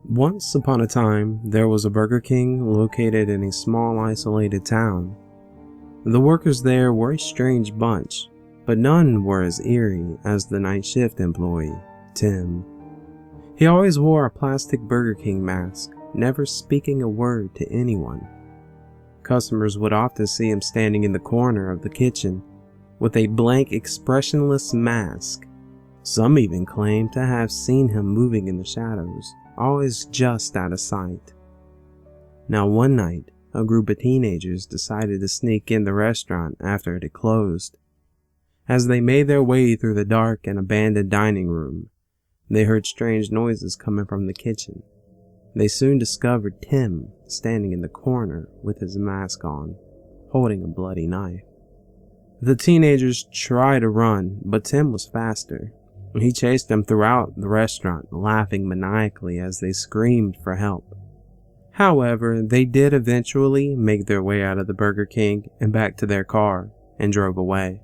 Once upon a time, there was a Burger King located in a small isolated town. The workers there were a strange bunch, but none were as eerie as the night shift employee, Tim. He always wore a plastic Burger King mask, never speaking a word to anyone. Customers would often see him standing in the corner of the kitchen with a blank, expressionless mask. Some even claimed to have seen him moving in the shadows, always just out of sight. Now one night, a group of teenagers decided to sneak in the restaurant after it had closed. As they made their way through the dark and abandoned dining room, they heard strange noises coming from the kitchen. They soon discovered Tim standing in the corner with his mask on, holding a bloody knife. The teenagers tried to run, but Tim was faster. He chased them throughout the restaurant, laughing maniacally as they screamed for help. However, they did eventually make their way out of the Burger King and back to their car and drove away,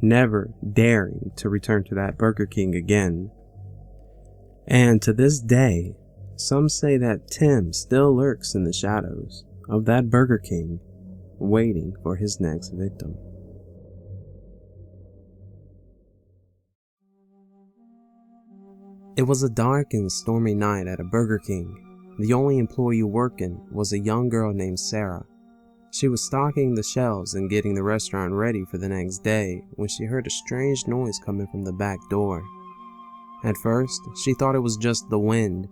never daring to return to that Burger King again. And to this day, some say that Tim still lurks in the shadows of that Burger King, waiting for his next victim. It was a dark and stormy night at a Burger King. The only employee working was a young girl named Sarah. She was stocking the shelves and getting the restaurant ready for the next day when she heard a strange noise coming from the back door. At first, she thought it was just the wind,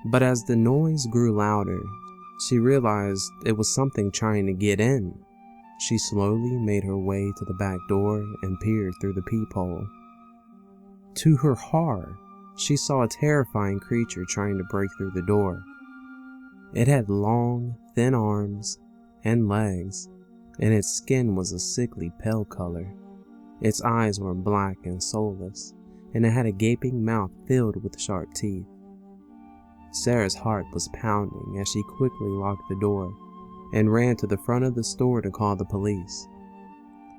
but as the noise grew louder, she realized it was something trying to get in. She slowly made her way to the back door and peered through the peephole. To her horror, she saw a terrifying creature trying to break through the door. It had long, thin arms and legs, and its skin was a sickly pale color. Its eyes were black and soulless, and it had a gaping mouth filled with sharp teeth. Sarah's heart was pounding as she quickly locked the door and ran to the front of the store to call the police.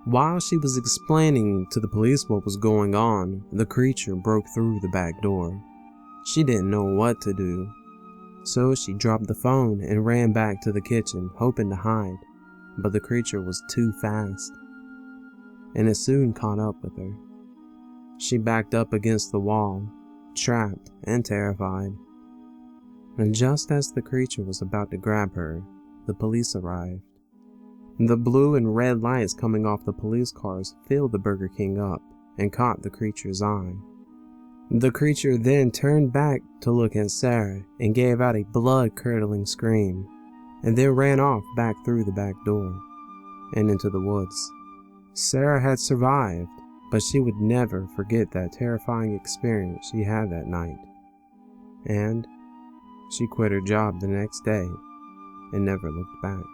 While she was explaining to the police what was going on, the creature broke through the back door. She didn't know what to do, so she dropped the phone and ran back to the kitchen, hoping to hide, but the creature was too fast, and it soon caught up with her. She backed up against the wall, trapped and terrified. And just as the creature was about to grab her, the police arrived. The blue and red lights coming off the police cars filled the Burger King up and caught the creature's eye. The creature then turned back to look at Sarah and gave out a blood-curdling scream, and then ran off back through the back door and into the woods. Sarah had survived, but she would never forget that terrifying experience she had that night. And she quit her job the next day and never looked back.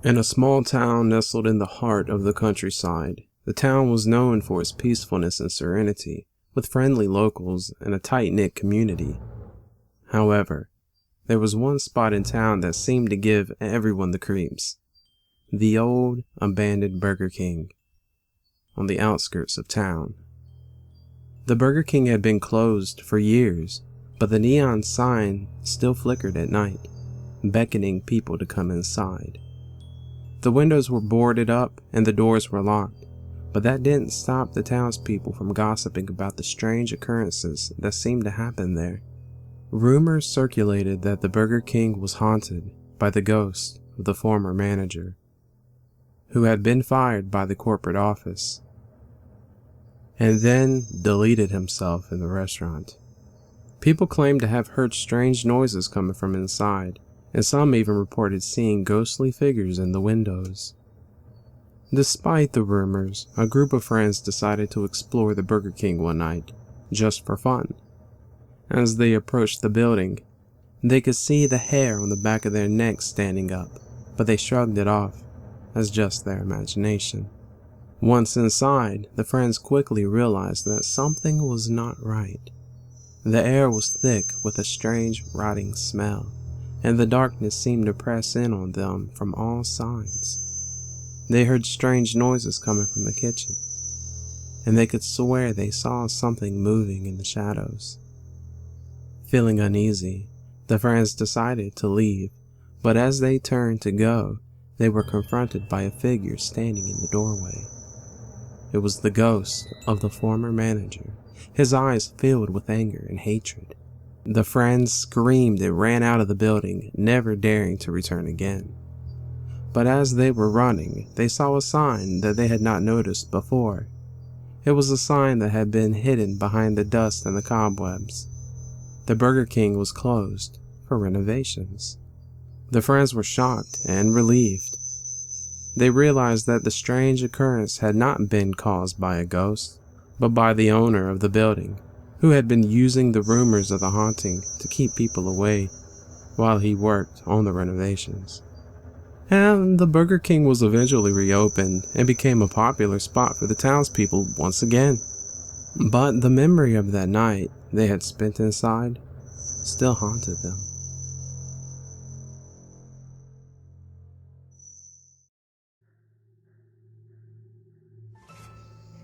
In a small town nestled in the heart of the countryside, the town was known for its peacefulness and serenity, with friendly locals and a tight-knit community. However, there was one spot in town that seemed to give everyone the creeps. The old, abandoned Burger King, on the outskirts of town. The Burger King had been closed for years, but the neon sign still flickered at night, beckoning people to come inside. The windows were boarded up and the doors were locked, but that didn't stop the townspeople from gossiping about the strange occurrences that seemed to happen there. Rumors circulated that the Burger King was haunted by the ghost of the former manager, who had been fired by the corporate office, and then deleted himself in the restaurant. People claimed to have heard strange noises coming from inside, and some even reported seeing ghostly figures in the windows. Despite the rumors, a group of friends decided to explore the Burger King one night, just for fun. As they approached the building, they could see the hair on the back of their necks standing up, but they shrugged it off as just their imagination. Once inside, the friends quickly realized that something was not right. The air was thick with a strange, rotting smell, and the darkness seemed to press in on them from all sides. They heard strange noises coming from the kitchen, and they could swear they saw something moving in the shadows. Feeling uneasy, the friends decided to leave, but as they turned to go, they were confronted by a figure standing in the doorway. It was the ghost of the former manager, his eyes filled with anger and hatred. The friends screamed and ran out of the building, never daring to return again. But as they were running, they saw a sign that they had not noticed before. It was a sign that had been hidden behind the dust and the cobwebs. The Burger King was closed for renovations. The friends were shocked and relieved. They realized that the strange occurrence had not been caused by a ghost, but by the owner of the building, who had been using the rumors of the haunting to keep people away while he worked on the renovations. And the Burger King was eventually reopened and became a popular spot for the townspeople once again. But the memory of that night they had spent inside still haunted them.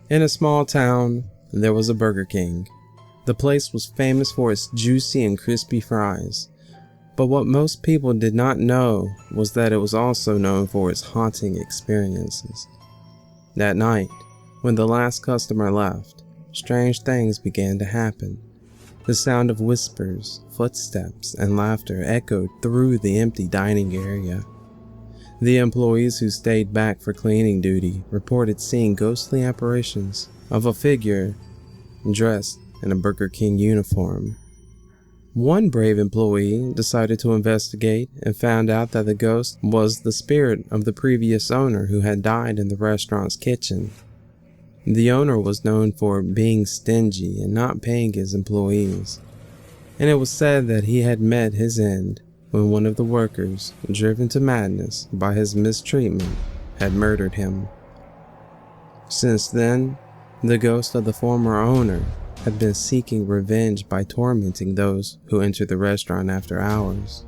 In a small town, there was a Burger King. The place was famous for its juicy and crispy fries, but what most people did not know was that it was also known for its haunting experiences. That night, when the last customer left, strange things began to happen. The sound of whispers, footsteps, and laughter echoed through the empty dining area. The employees who stayed back for cleaning duty reported seeing ghostly apparitions of a figure dressed in a Burger King uniform. One brave employee decided to investigate and found out that the ghost was the spirit of the previous owner who had died in the restaurant's kitchen. The owner was known for being stingy and not paying his employees, and it was said that he had met his end when one of the workers, driven to madness by his mistreatment, had murdered him. Since then, the ghost of the former owner had been seeking revenge by tormenting those who entered the restaurant after hours.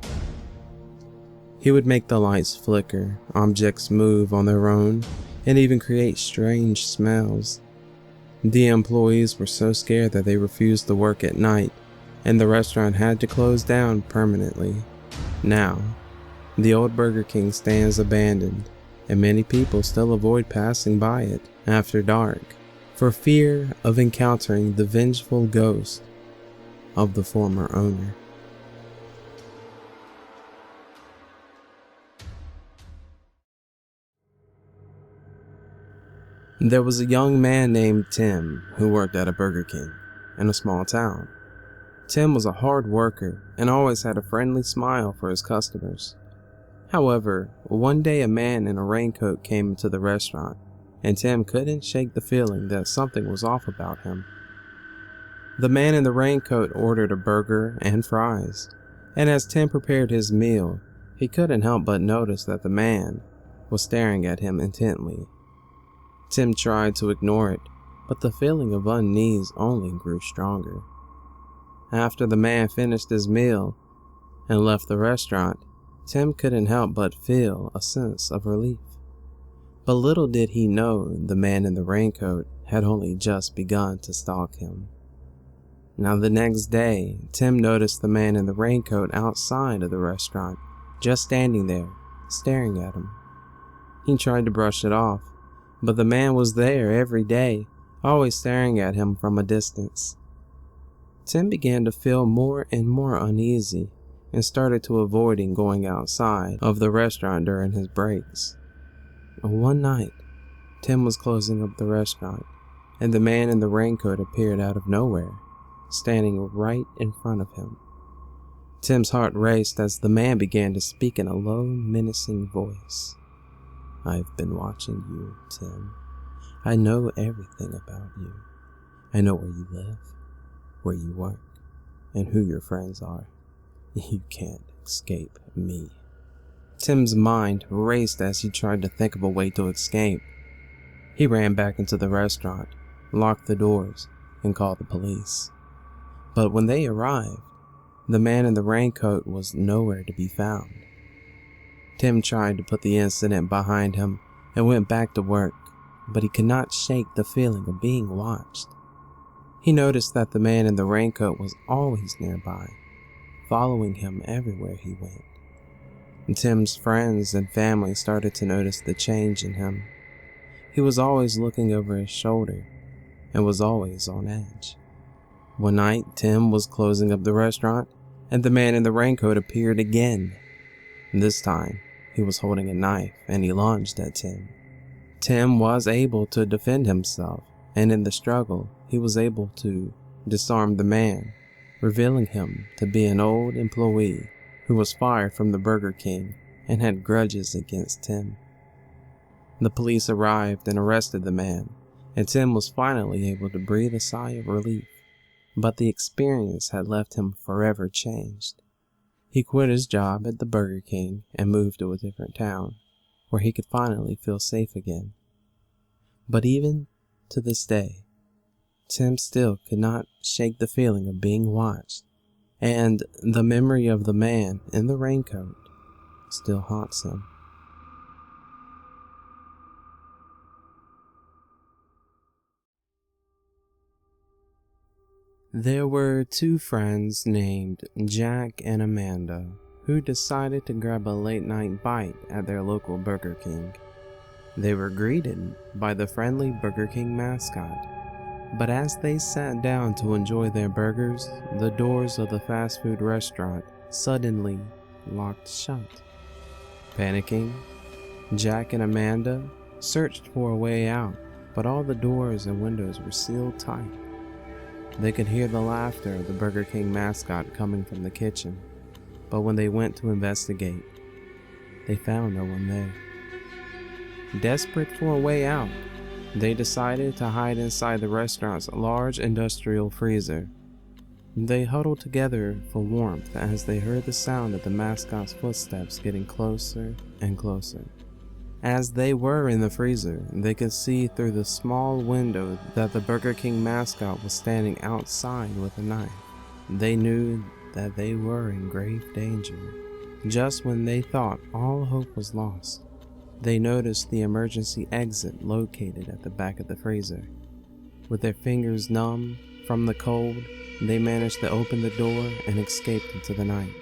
He would make the lights flicker, objects move on their own, and even create strange smells. The employees were so scared that they refused to work at night, and the restaurant had to close down permanently. Now, the old Burger King stands abandoned, and many people still avoid passing by it after dark for fear of encountering the vengeful ghost of the former owner. There was a young man named Tim who worked at a Burger King in a small town. Tim was a hard worker and always had a friendly smile for his customers. However, one day a man in a raincoat came into the restaurant, and Tim couldn't shake the feeling that something was off about him. The man in the raincoat ordered a burger and fries, and as Tim prepared his meal, he couldn't help but notice that the man was staring at him intently. Tim tried to ignore it, but the feeling of unease only grew stronger. After the man finished his meal and left the restaurant, Tim couldn't help but feel a sense of relief. But little did he know the man in the raincoat had only just begun to stalk him. Now the next day, Tim noticed the man in the raincoat outside of the restaurant, just standing there, staring at him. He tried to brush it off, but the man was there every day, always staring at him from a distance. Tim began to feel more and more uneasy and started to avoiding going outside of the restaurant during his breaks. One night, Tim was closing up the restaurant, and the man in the raincoat appeared out of nowhere, standing right in front of him. Tim's heart raced as the man began to speak in a low, menacing voice. "I've been watching you, Tim. I know everything about you. I know where you live, where you work, and who your friends are. You can't escape me." Tim's mind raced as he tried to think of a way to escape. He ran back into the restaurant, locked the doors, and called the police. But when they arrived, the man in the raincoat was nowhere to be found. Tim tried to put the incident behind him, and went back to work, but he could not shake the feeling of being watched. He noticed that the man in the raincoat was always nearby, following him everywhere he went. And Tim's friends and family started to notice the change in him. He was always looking over his shoulder and was always on edge. One night, Tim was closing up the restaurant, and the man in the raincoat appeared again. This time, he was holding a knife and he lunged at Tim. Tim was able to defend himself, and in the struggle, he was able to disarm the man, revealing him to be an old employee who was fired from the Burger King and had grudges against Tim. The police arrived and arrested the man, and Tim was finally able to breathe a sigh of relief. But the experience had left him forever changed. He quit his job at the Burger King and moved to a different town, where he could finally feel safe again. But even to this day, Tim still could not shake the feeling of being watched, and the memory of the man in the raincoat still haunts him. There were two friends named Jack and Amanda who decided to grab a late-night bite at their local Burger King. They were greeted by the friendly Burger King mascot, but as they sat down to enjoy their burgers, the doors of the fast food restaurant suddenly locked shut. Panicking, Jack and Amanda searched for a way out, but all the doors and windows were sealed tight. They could hear the laughter of the Burger King mascot coming from the kitchen, but when they went to investigate, they found no one there. Desperate for a way out, they decided to hide inside the restaurant's large industrial freezer. They huddled together for warmth as they heard the sound of the mascot's footsteps getting closer and closer. As they were in the freezer, they could see through the small window that the Burger King mascot was standing outside with a knife. They knew that they were in grave danger. Just when they thought all hope was lost, they noticed the emergency exit located at the back of the freezer. With their fingers numb from the cold, they managed to open the door and escaped into the night.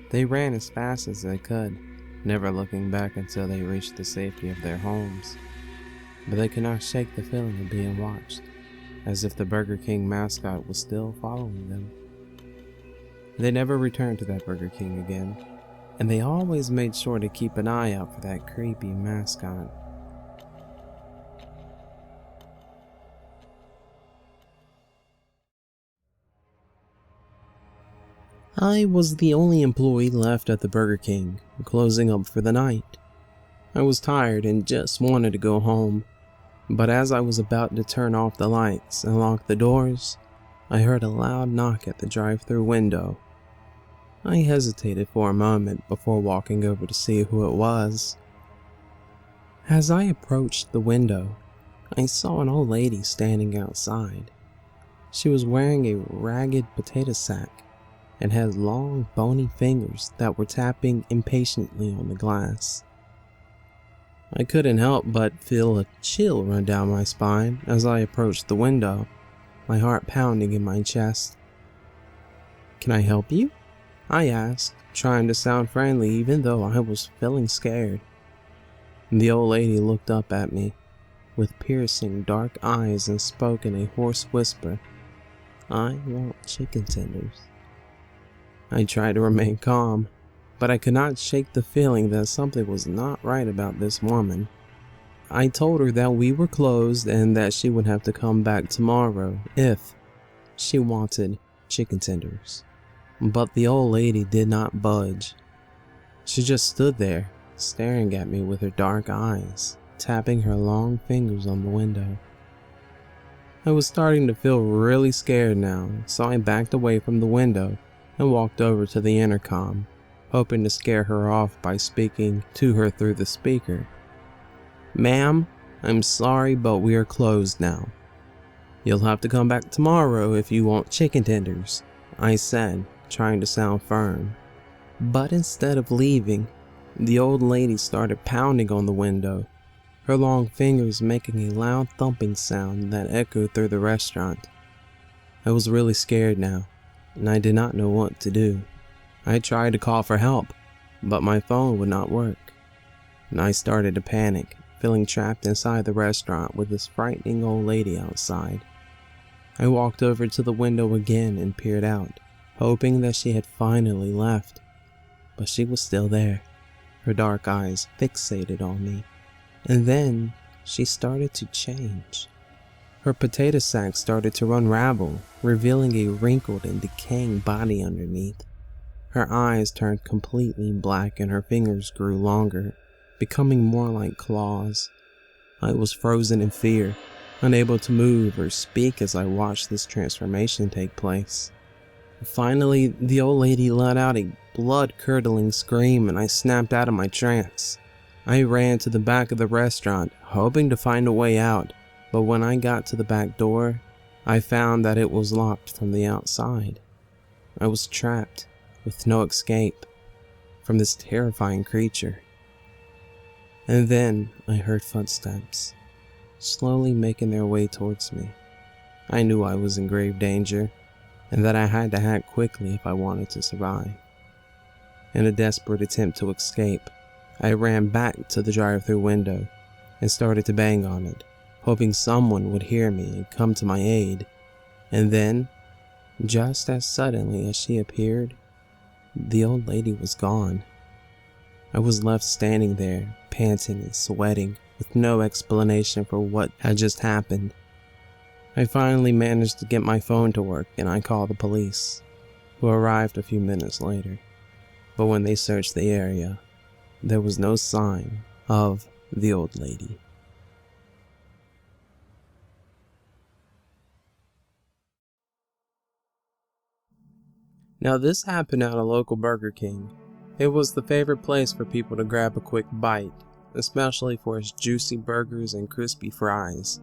They ran as fast as they could, never looking back until they reached the safety of their homes. But they could not shake the feeling of being watched, as if the Burger King mascot was still following them. They never returned to that Burger King again, and they always made sure to keep an eye out for that creepy mascot. I was the only employee left at the Burger King, closing up for the night. I was tired and just wanted to go home, but as I was about to turn off the lights and lock the doors, I heard a loud knock at the drive-thru window. I hesitated for a moment before walking over to see who it was. As I approached the window, I saw an old lady standing outside. She was wearing a ragged potato sack and had long, bony fingers that were tapping impatiently on the glass. I couldn't help but feel a chill run down my spine as I approached the window, my heart pounding in my chest. "Can I help you?" I asked, trying to sound friendly even though I was feeling scared. The old lady looked up at me with piercing dark eyes and spoke in a hoarse whisper. "I want chicken tenders." I tried to remain calm, but I could not shake the feeling that something was not right about this woman. I told her that we were closed and that she would have to come back tomorrow if she wanted chicken tenders. But the old lady did not budge. She just stood there, staring at me with her dark eyes, tapping her long fingers on the window. I was starting to feel really scared now, so I backed away from the window and walked over to the intercom, hoping to scare her off by speaking to her through the speaker. "Ma'am, I'm sorry, but we are closed now. You'll have to come back tomorrow if you want chicken tenders," I said, trying to sound firm. But instead of leaving, the old lady started pounding on the window, her long fingers making a loud thumping sound that echoed through the restaurant. I was really scared now, and I did not know what to do. I tried to call for help, but my phone would not work, and I started to panic, feeling trapped inside the restaurant with this frightening old lady outside. I walked over to the window again and peered out, hoping that she had finally left, but she was still there, her dark eyes fixated on me. And then she started to change. Her potato sack started to unravel, revealing a wrinkled and decaying body underneath. Her eyes turned completely black and her fingers grew longer, becoming more like claws. I was frozen in fear, unable to move or speak as I watched this transformation take place. Finally, the old lady let out a blood-curdling scream and I snapped out of my trance. I ran to the back of the restaurant, hoping to find a way out, but when I got to the back door, I found that it was locked from the outside. I was trapped, with no escape, from this terrifying creature. And then I heard footsteps, slowly making their way towards me. I knew I was in grave danger, and that I had to act quickly if I wanted to survive. In a desperate attempt to escape, I ran back to the drive-thru window and started to bang on it, hoping someone would hear me and come to my aid. And then, just as suddenly as she appeared, the old lady was gone. I was left standing there, panting and sweating, with no explanation for what had just happened. I finally managed to get my phone to work and I called the police, who arrived a few minutes later. But when they searched the area, there was no sign of the old lady. Now this happened at a local Burger King. It was the favorite place for people to grab a quick bite, especially for its juicy burgers and crispy fries.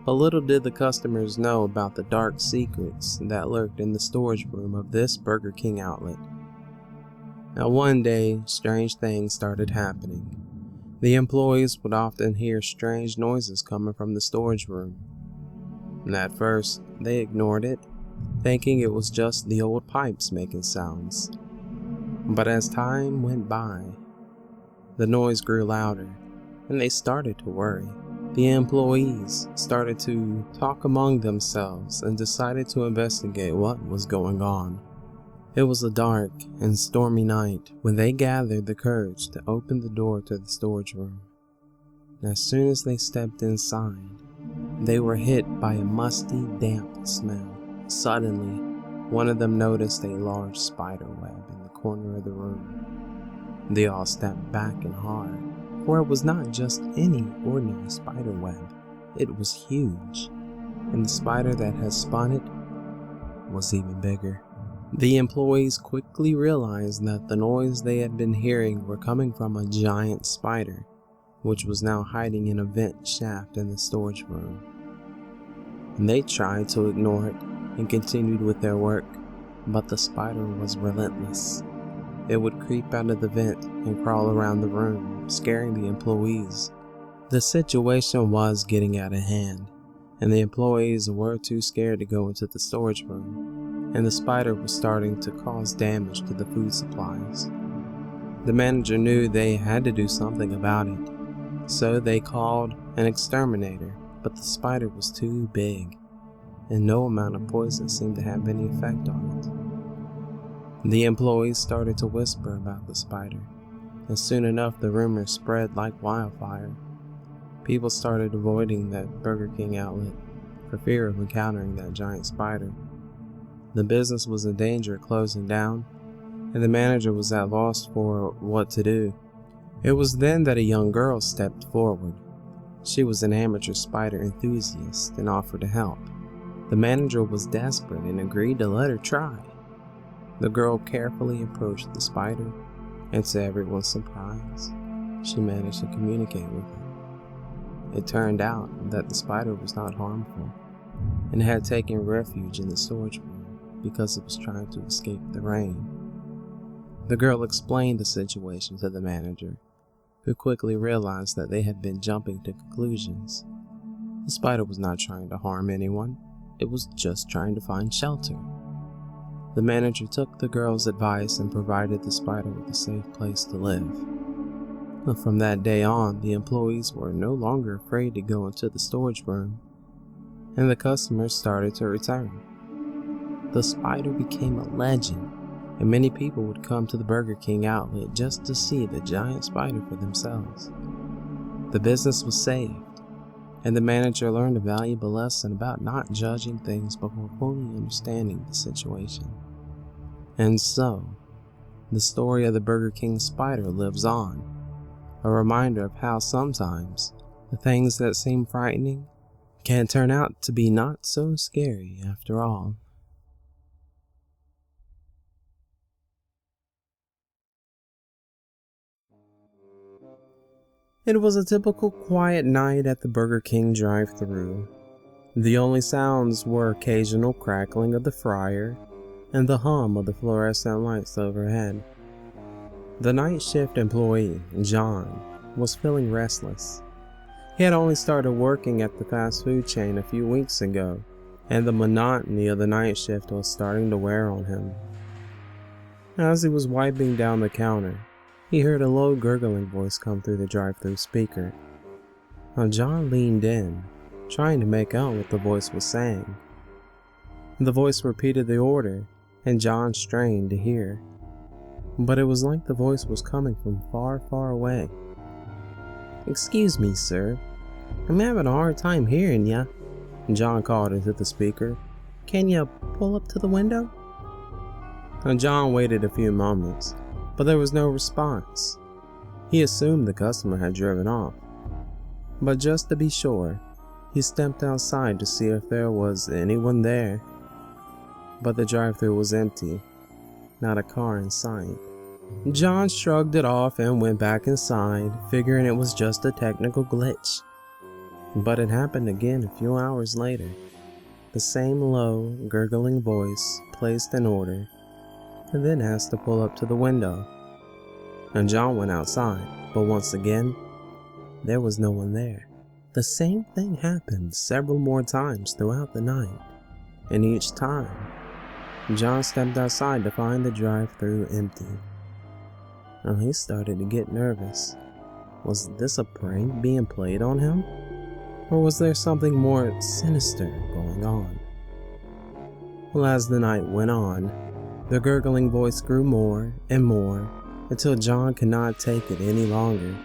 But little did the customers know about the dark secrets that lurked in the storage room of this Burger King outlet. Now one day, strange things started happening. The employees would often hear strange noises coming from the storage room. And at first, they ignored it, thinking it was just the old pipes making sounds. But as time went by, the noise grew louder, and they started to worry. The employees started to talk among themselves and decided to investigate what was going on. It was a dark and stormy night when they gathered the courage to open the door to the storage room. And as soon as they stepped inside, they were hit by a musty, damp smell. Suddenly, one of them noticed a large spider web in the corner of the room. They all stepped back in horror, for it was not just any ordinary spider web. It was huge, and the spider that had spun it was even bigger. The employees quickly realized that the noise they had been hearing were coming from a giant spider, which was now hiding in a vent shaft in the storage room. And they tried to ignore it and continued with their work, but the spider was relentless. It would creep out of the vent and crawl around the room, scaring the employees. The situation was getting out of hand, and the employees were too scared to go into the storage room, and the spider was starting to cause damage to the food supplies. The manager knew they had to do something about it, so they called an exterminator, but the spider was too big, and no amount of poison seemed to have any effect on it. The employees started to whisper about the spider, and soon enough the rumor spread like wildfire. People started avoiding that Burger King outlet for fear of encountering that giant spider. The business was in danger of closing down, and the manager was at loss for what to do. It was then that a young girl stepped forward. She was an amateur spider enthusiast and offered to help. The manager was desperate and agreed to let her try. The girl carefully approached the spider, and to everyone's surprise, she managed to communicate with it. It turned out that the spider was not harmful, and had taken refuge in the storage room because it was trying to escape the rain. The girl explained the situation to the manager, who quickly realized that they had been jumping to conclusions. The spider was not trying to harm anyone, it was just trying to find shelter. The manager took the girl's advice and provided the spider with a safe place to live. From that day on, the employees were no longer afraid to go into the storage room, and the customers started to return. The spider became a legend, and many people would come to the Burger King outlet just to see the giant spider for themselves. The business was saved, and the manager learned a valuable lesson about not judging things before fully understanding the situation. And so, the story of the Burger King spider lives on, a reminder of how sometimes the things that seem frightening can turn out to be not so scary after all. It was a typical quiet night at the Burger King drive-thru. The only sounds were occasional crackling of the fryer and the hum of the fluorescent lights overhead. The night shift employee, John, was feeling restless. He had only started working at the fast food chain a few weeks ago, and the monotony of the night shift was starting to wear on him. As he was wiping down the counter, he heard a low gurgling voice come through the drive-thru speaker. John leaned in, trying to make out what the voice was saying. The voice repeated the order, and John strained to hear. But it was like the voice was coming from far, far away. "Excuse me, sir. I'm having a hard time hearing ya," John called into the speaker. "Can ya pull up to the window?" John waited a few moments, but there was no response. He assumed the customer had driven off. But just to be sure, he stepped outside to see if there was anyone there. But the drive-thru was empty, not a car in sight. John shrugged it off and went back inside, figuring it was just a technical glitch. But it happened again a few hours later. The same low, gurgling voice placed an order, and then asked to pull up to the window. And John went outside, but once again, there was no one there. The same thing happened several more times throughout the night, and each time, John stepped outside to find the drive-thru empty. He started to get nervous. Was this a prank being played on him? Or was there something more sinister going on? Well, as the night went on, the gurgling voice grew more and more until John could not take it any longer.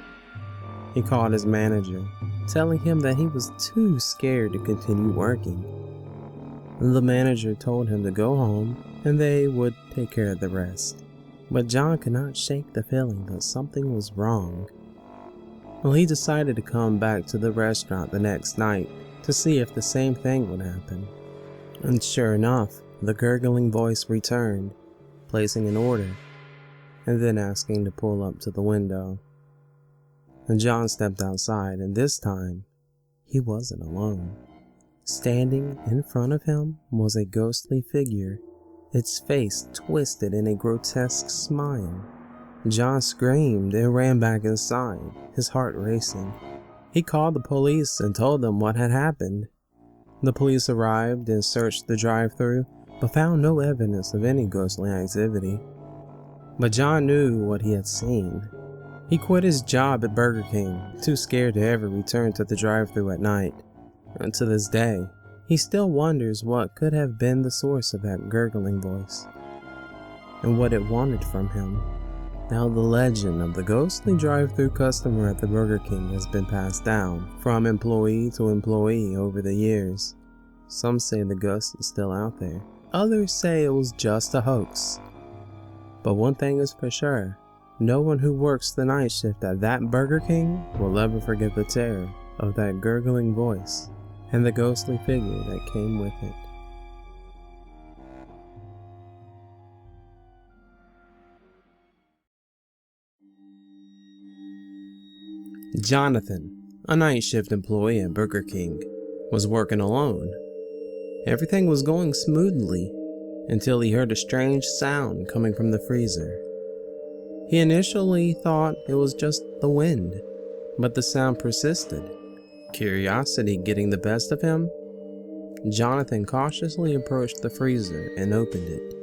He called his manager, telling him that he was too scared to continue working. The manager told him to go home and they would take care of the rest. But John could not shake the feeling that something was wrong. Well, he decided to come back to the restaurant the next night to see if the same thing would happen. And sure enough, the gurgling voice returned, placing an order, and then asking to pull up to the window. And John stepped outside, and this time, he wasn't alone. Standing in front of him was a ghostly figure, its face twisted in a grotesque smile. John screamed and ran back inside, his heart racing. He called the police and told them what had happened. The police arrived and searched the drive-thru, but found no evidence of any ghostly activity. But John knew what he had seen. He quit his job at Burger King, too scared to ever return to the drive-thru at night. And to this day, he still wonders what could have been the source of that gurgling voice, and what it wanted from him. Now the legend of the ghostly drive-thru customer at the Burger King has been passed down from employee to employee over the years. Some say the ghost is still out there. Others say it was just a hoax. But one thing is for sure, no one who works the night shift at that Burger King will ever forget the terror of that gurgling voice and the ghostly figure that came with it. Jonathan, a night shift employee at Burger King, was working alone. Everything was going smoothly until he heard a strange sound coming from the freezer. He initially thought it was just the wind, but the sound persisted. Curiosity getting the best of him, Jonathan cautiously approached the freezer and opened it.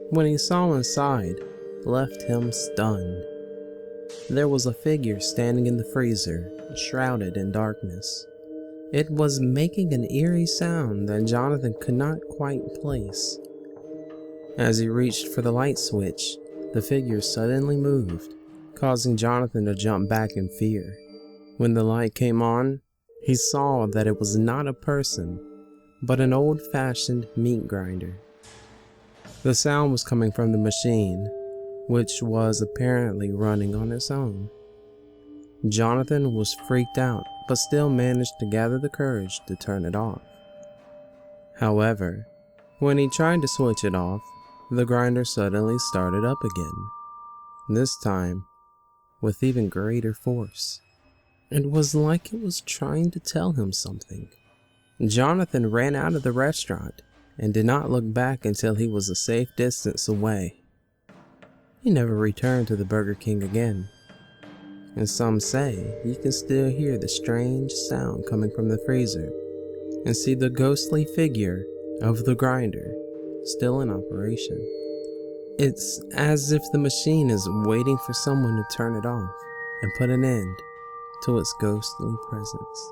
When he saw inside, left him stunned. There was a figure standing in the freezer, shrouded in darkness. It was making an eerie sound that Jonathan could not quite place. As he reached for the light switch, the figure suddenly moved, causing Jonathan to jump back in fear. When the light came on, he saw that it was not a person, but an old-fashioned meat grinder. The sound was coming from the machine, which was apparently running on its own. Jonathan was freaked out, but still managed to gather the courage to turn it off. However, when he tried to switch it off, the grinder suddenly started up again, this time with even greater force. It was like it was trying to tell him something. Jonathan ran out of the restaurant and did not look back until he was a safe distance away. He never returned to the Burger King again, and some say you can still hear the strange sound coming from the freezer and see the ghostly figure of the grinder still in operation. It's as if the machine is waiting for someone to turn it off and put an end to its ghostly presence.